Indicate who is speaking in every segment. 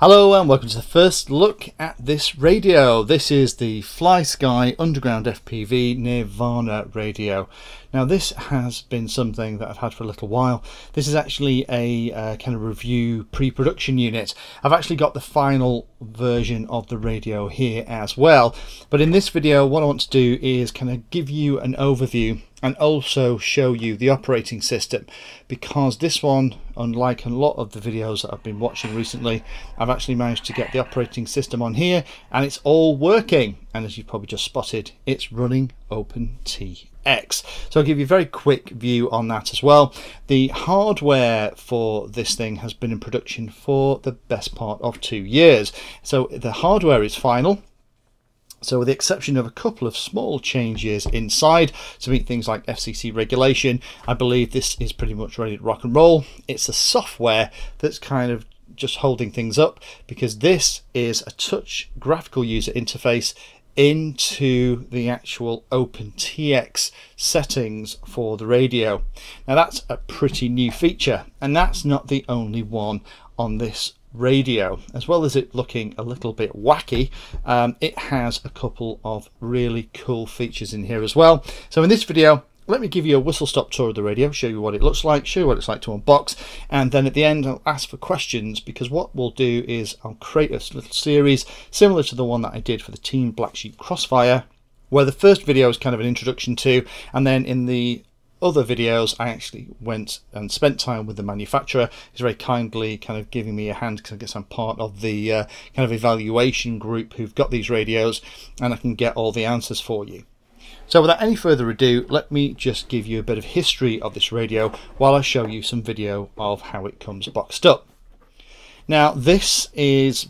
Speaker 1: Hello and welcome to the first look at this radio. This is the FlySky Underground FPV Nirvana radio. Now this has been something that I've had for a little while. This is actually a kind of review pre-production unit. I've actually got the final version of the radio here as well. But in this video what I want to do is kind of give you an overview and also show you the operating system, because this one, unlike a lot of the videos that I've been watching recently, I've actually managed to get the operating system on here and it's all working, and as you've probably just spotted, it's running OpenTX. So I'll give you a very quick view on that as well. The hardware for this thing has been in production for the best part of 2 years, so the hardware is final. So with the exception of a couple of small changes inside to meet things like FCC regulation, I believe this is pretty much ready to rock and roll. It's the software that's kind of just holding things up, because this is a touch graphical user interface into the actual OpenTX settings for the radio. Now that's a pretty new feature, and that's not the only one on this radio. As well as it looking a little bit wacky, it has a couple of really cool features in here as well. So in this video, let me give you a whistle-stop tour of the radio, show you what it looks like, show you what it's like to unbox, and then at the end I'll ask for questions, because what we'll do is I'll create a little series similar to the one that I did for the Team Black Sheep Crossfire, where the first video is kind of an introduction to, and then in the other videos I actually went and spent time with the manufacturer. He's very kindly kind of giving me a hand, because I guess I'm part of the kind of evaluation group who've got these radios, and I can get all the answers for you. So without any further ado, let me just give you a bit of history of this radio while I show you some video of how it comes boxed up. Now this is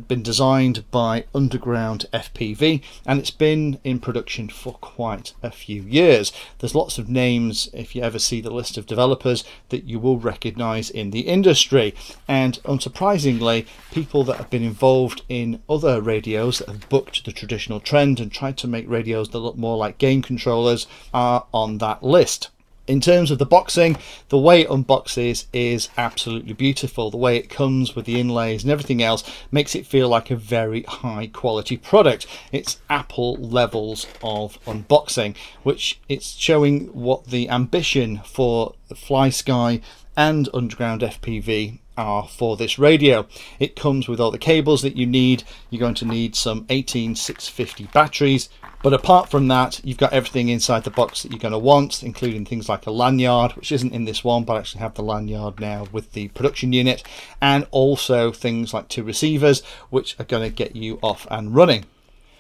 Speaker 1: been designed by UndergroundFPV, and it's been in production for quite a few years. There's lots of names, if you ever see the list of developers, that you will recognize in the industry, and unsurprisingly people that have been involved in other radios that have booked the traditional trend and tried to make radios that look more like game controllers are on that list. In terms of the boxing, the way it unboxes is absolutely beautiful. The way it comes with the inlays and everything else makes it feel like a very high quality product. It's Apple levels of unboxing, which it's showing what the ambition for FlySky and Underground FPV are for this radio. It comes with all the cables that you need. You're going to need some 18650 batteries, but apart from that you've got everything inside the box that you're going to want, including things like a lanyard, which isn't in this one, but I actually have the lanyard now with the production unit, and also things like 2 receivers which are going to get you off and running.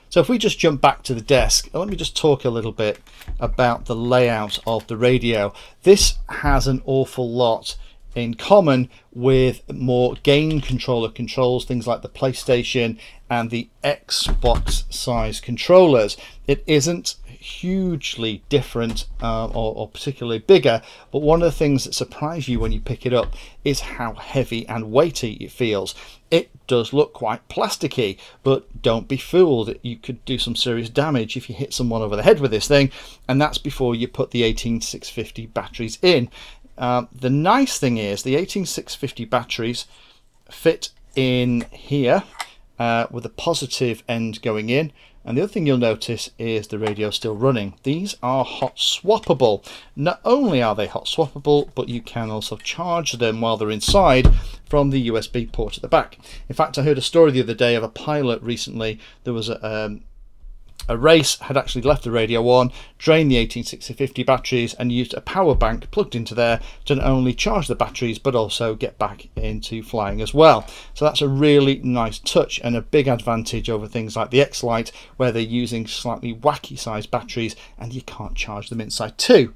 Speaker 1: So if we just jump back to the desk, let me just talk a little bit about the layout of the radio. This has an awful lot in common with more game controller controls, things like the PlayStation and the Xbox size controllers. It isn't hugely different or particularly bigger, but one of the things that surprise you when you pick it up is how heavy and weighty it feels. It does look quite plasticky, but don't be fooled. You could do some serious damage if you hit someone over the head with this thing, and that's before you put the 18650 batteries in. The nice thing is the 18650 batteries fit in here with a positive end going in, and the other thing you'll notice is the radio still running. These are hot swappable. Not only are they hot swappable, but you can also charge them while they're inside from the USB port at the back. In fact, I heard a story the other day of a pilot recently. There was a race, had actually left the radio on, drained the 18650 batteries and used a power bank plugged into there to not only charge the batteries but also get back into flying as well. So that's a really nice touch and a big advantage over things like the X-Lite, where they're using slightly wacky sized batteries and you can't charge them inside too.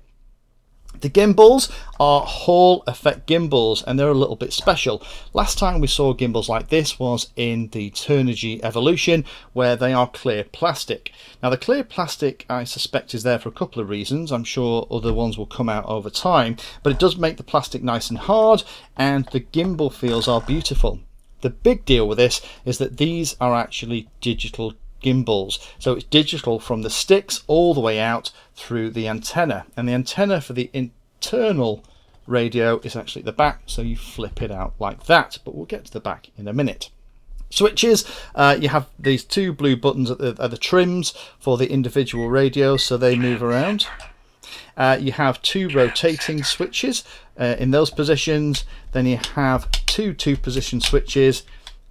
Speaker 1: The gimbals are Hall effect gimbals, and they're a little bit special. Last time we saw gimbals like this was in the Turnigy Evolution, where they are clear plastic. Now the clear plastic, I suspect, is there for a couple of reasons. I'm sure other ones will come out over time, but it does make the plastic nice and hard, and the gimbal feels are beautiful. The big deal with this is that these are actually digital gimbals, so it's digital from the sticks all the way out through the antenna, and the antenna for the internal radio is actually at the back, so you flip it out like that, but we'll get to the back in a minute. Switches, you have these two blue buttons at the trims for the individual radios, so they move around. You have two rotating switches in those positions. Then you have two position switches,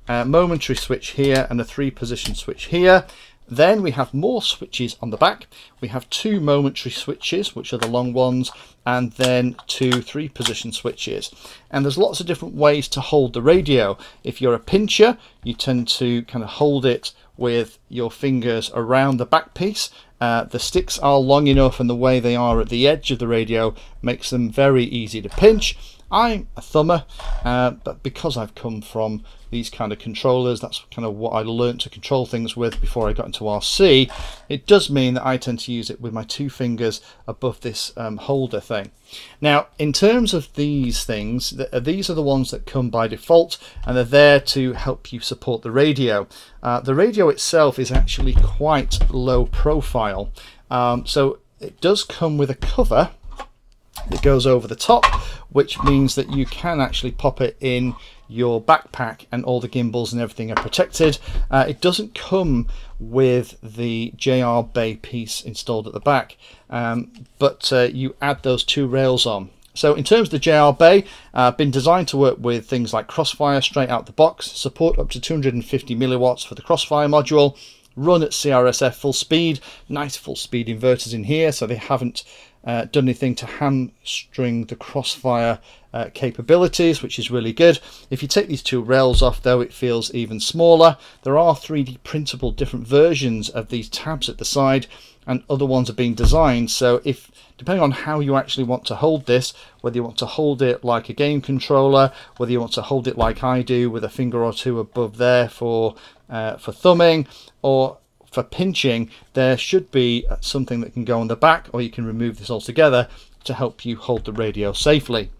Speaker 1: momentary switch here and a 3-position switch here. Then we have more switches on the back. We have two momentary switches, which are the long ones, and then two 3-position switches. And there's lots of different ways to hold the radio. If you're a pincher, you tend to kind of hold it with your fingers around the back piece. The sticks are long enough, and the way they are at the edge of the radio makes them very easy to pinch. I'm a thumber, but because I've come from these kind of controllers, that's kind of what I learned to control things with before I got into RC. It does mean that I tend to use it with my 2 fingers above this holder thing. Now, in terms of these things, these are the ones that come by default, and they're there to help you support the radio. The radio itself is actually quite low profile, so it does come with a cover that goes over the top, which means that you can actually pop it in your backpack and all the gimbals and everything are protected. It doesn't come with the JR Bay piece installed at the back, but you add those 2 rails on. So in terms of the JR Bay, been designed to work with things like Crossfire straight out the box, support up to 250 milliwatts for the Crossfire module, run at CRSF full speed, nice full speed inverters in here, so they haven't done anything to hamstring the Crossfire capabilities, which is really good. If you take these 2 rails off though, it feels even smaller. There are 3D printable different versions of these tabs at the side, and other ones are being designed, so if depending on how you actually want to hold this, whether you want to hold it like a game controller, whether you want to hold it like I do with a finger or 2 above there for thumbing, or for pinching, there should be something that can go on the back, or you can remove this altogether to help you hold the radio safely.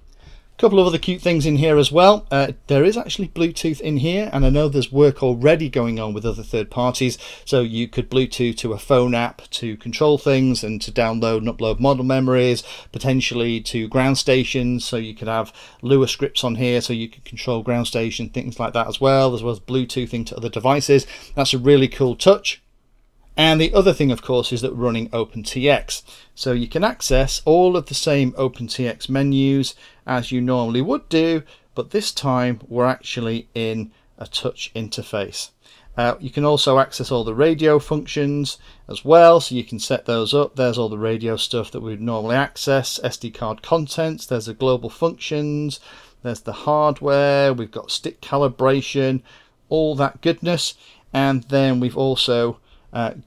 Speaker 1: A couple of other cute things in here as well. There is actually Bluetooth in here, and I know there's work already going on with other third parties, so you could Bluetooth to a phone app to control things and to download and upload model memories, potentially to ground stations, so you could have Lua scripts on here so you could control ground station, things like that as well as Bluetoothing to other devices. That's a really cool touch. And the other thing, of course, is that we're running OpenTX. So you can access all of the same OpenTX menus as you normally would do, but this time we're actually in a touch interface. You can also access all the radio functions as well, so you can set those up. There's all the radio stuff that we'd normally access, SD card contents, there's the global functions, there's the hardware, we've got stick calibration, all that goodness. And then we've also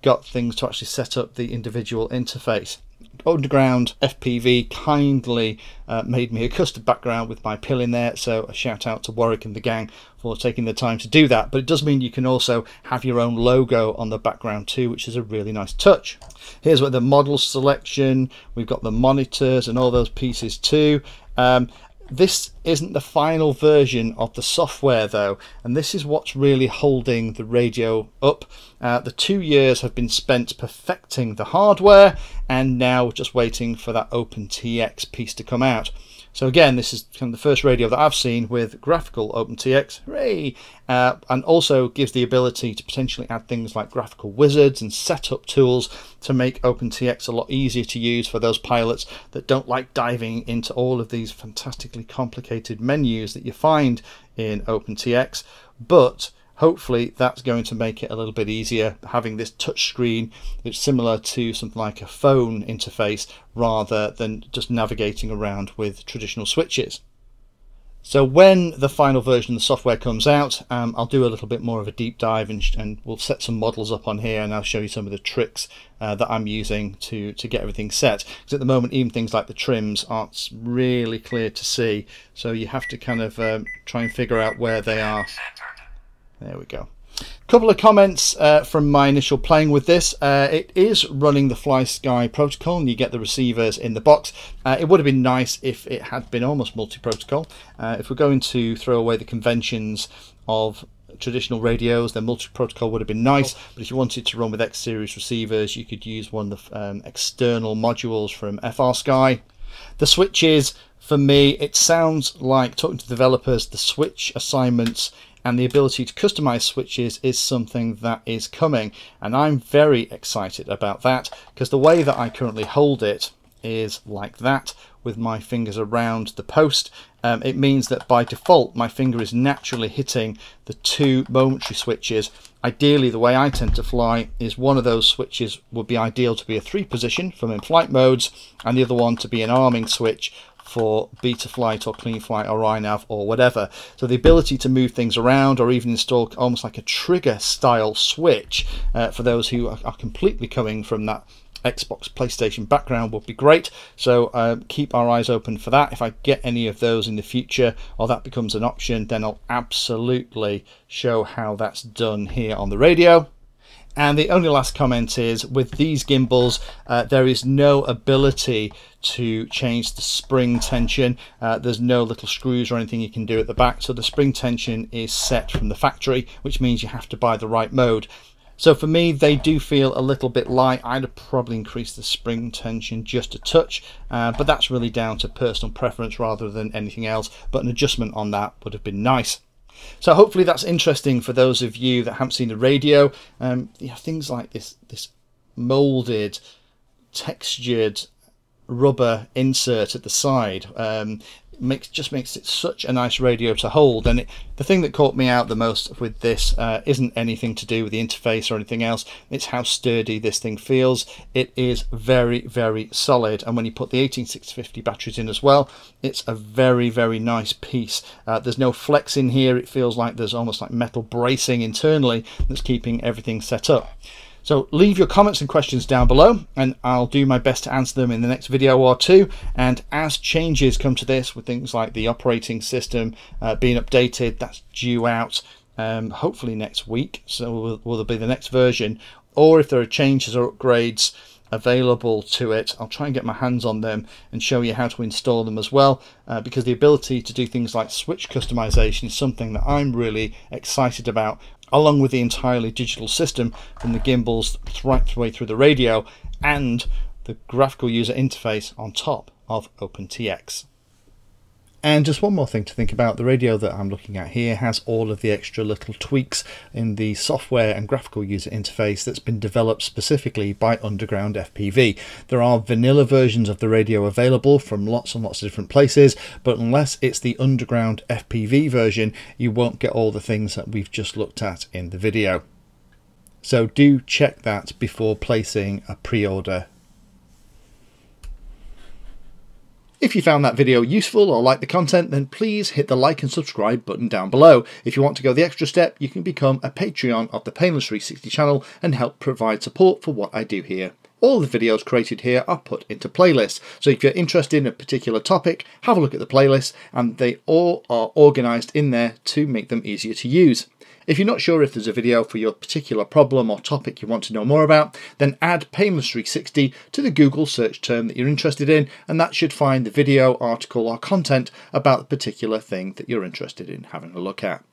Speaker 1: got things to actually set up the individual interface. UndergroundFPV kindly made me a custom background with my pill in there, so a shout out to Warwick and the gang for taking the time to do that. But it does mean you can also have your own logo on the background too, which is a really nice touch. Here's where the model selection, we've got the monitors and all those pieces too. This isn't the final version of the software though, and this is what's really holding the radio up. The 2 years have been spent perfecting the hardware, and now we're just waiting for that OpenTX piece to come out. So again, this is kind of the first radio that I've seen with graphical OpenTX, hooray! And also gives the ability to potentially add things like graphical wizards and setup tools to make OpenTX a lot easier to use for those pilots that don't like diving into all of these fantastically complicated menus that you find in OpenTX. But hopefully that's going to make it a little bit easier, having this touch screen that's similar to something like a phone interface rather than just navigating around with traditional switches. So when the final version of the software comes out, I'll do a little bit more of a deep dive, and we'll set some models up on here, and I'll show you some of the tricks that I'm using to get everything set. Because at the moment, even things like the trims aren't really clear to see, so you have to kind of try and figure out where they are. There we go. A couple of comments from my initial playing with this. It is running the FlySky protocol, and you get the receivers in the box. It would have been nice if it had been almost multi-protocol. If we're going to throw away the conventions of traditional radios, then multi-protocol would have been nice. But if you wanted to run with X-series receivers, you could use one of the external modules from FrSky. The switches, for me, it sounds like, talking to developers, the switch assignments and the ability to customize switches is something that is coming, and I'm very excited about that, because the way that I currently hold it is like that, with my fingers around the post. It means that by default my finger is naturally hitting the two momentary switches. Ideally, the way I tend to fly is one of those switches would be ideal to be a 3 position from in-flight modes, and the other one to be an arming switch for beta flight or clean flight or iNav or whatever. So the ability to move things around, or even install almost like a trigger style switch for those who are completely coming from that Xbox PlayStation background, would be great. So keep our eyes open for that. If I get any of those in the future, or that becomes an option, then I'll absolutely show how that's done here on the radio. And the only last comment is, with these gimbals, there is no ability to change the spring tension. There's no little screws or anything you can do at the back, so the spring tension is set from the factory, which means you have to buy the right mode. So for me, they do feel a little bit light. I'd have probably increased the spring tension just a touch, but that's really down to personal preference rather than anything else. But an adjustment on that would have been nice. So hopefully that's interesting for those of you that haven't seen the radio. Things like this molded, textured rubber insert at the side just makes it such a nice radio to hold. And the thing that caught me out the most with this isn't anything to do with the interface or anything else. It's how sturdy this thing feels. It is very, very solid, and when you put the 18650 batteries in as well, it's a very, very nice piece. There's no flex in here. It feels like there's almost like metal bracing internally that's keeping everything set up. So leave your comments and questions down below, and I'll do my best to answer them in the next video or two. And as changes come to this, with things like the operating system being updated, that's due out hopefully next week. So will there be the next version, or if there are changes or upgrades available to it, I'll try and get my hands on them and show you how to install them as well, because the ability to do things like switch customization is something that I'm really excited about, along with the entirely digital system from the gimbals right the way through the radio and the graphical user interface on top of OpenTX. And just one more thing to think about, the radio that I'm looking at here has all of the extra little tweaks in the software and graphical user interface that's been developed specifically by UndergroundFPV. There are vanilla versions of the radio available from lots and lots of different places, but unless it's the UndergroundFPV version, you won't get all the things that we've just looked at in the video. So do check that before placing a pre-order. If you found that video useful or like the content, then please hit the like and subscribe button down below. If you want to go the extra step, you can become a Patreon of the Painless 360 channel and help provide support for what I do here. All the videos created here are put into playlists, so if you're interested in a particular topic, have a look at the playlist, and they all are organised in there to make them easier to use. If you're not sure if there's a video for your particular problem or topic you want to know more about, then add Painless 360 to the Google search term that you're interested in, and that should find the video, article or content about the particular thing that you're interested in having a look at.